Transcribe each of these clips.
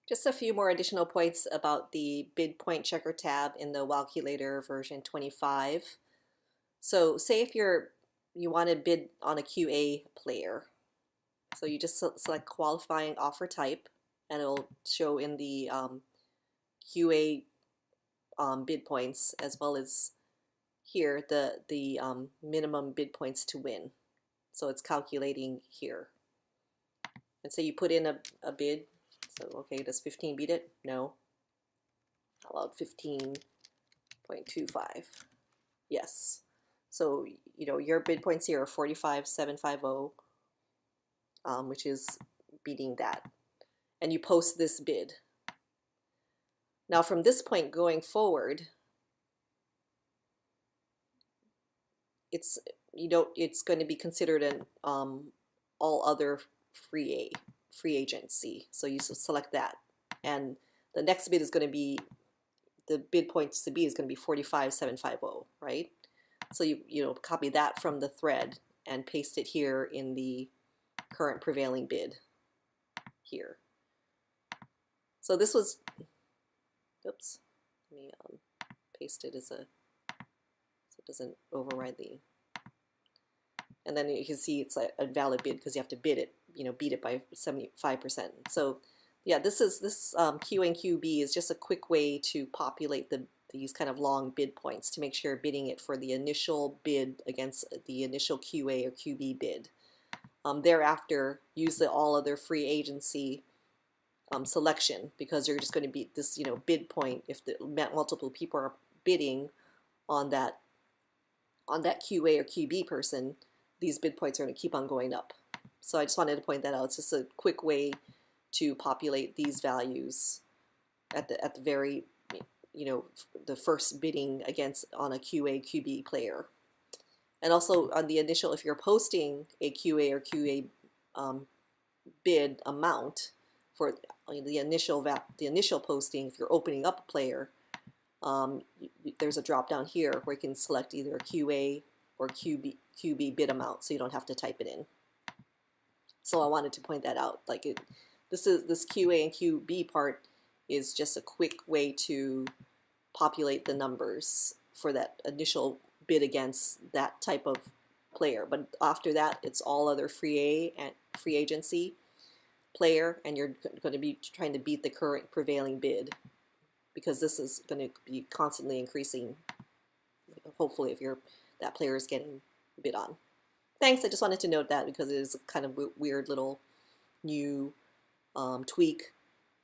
Just a few more additional points about the bid point checker tab in the WAUlculator version 25. So say if you want to bid on a QA player. So you just select qualifying offer type and it'll show in the QA bid points as well as here the minimum bid points to win. So it's calculating here. And say you put in a bid. So okay, does 15 beat it? No. How about 15.25? Yes. So your bid points here are 45,750, which is beating that. And you post this bid. Now from this point going forward, it's going to be considered an all other free agency. So you select that, and the next bid is going to be the bid points to be is going to be 45,750, right? So you copy that from the thread and paste it here in the current prevailing bid here. So this was, oops, let me paste it as a, so it doesn't override the, and then you can see it's a valid bid because you have to bid it, beat it by 75%. So yeah, this Q and QB is just a quick way to populate these kind of long bid points to make sure you're bidding it for the initial bid against the initial QA or QB bid. Thereafter, use the all other free agency selection because you're just going to beat this bid point if the multiple people are bidding on that QA or QB person. These bid points are going to keep on going up. So I just wanted to point that out. It's just a quick way to populate these values at the very the first bidding against on a QA QB player. And also on the initial, if you're posting a QA or QA bid amount for the initial posting, if you're opening up a player, there's a drop down here where you can select either a QA or QB bid amount, so you don't have to type it in. So I wanted to point that out. This QA and QB part is just a quick way to populate the numbers for that initial bid against that type of player. But after that, it's all other free agency player, and you're going to be trying to beat the current prevailing bid because this is going to be constantly increasing. Hopefully, if that player is getting bid on. Thanks. I just wanted to note that because it is a kind of weird little new tweak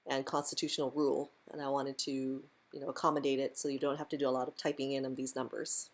and constitutional rule, and I wanted to accommodate it so you don't have to do a lot of typing in of these numbers.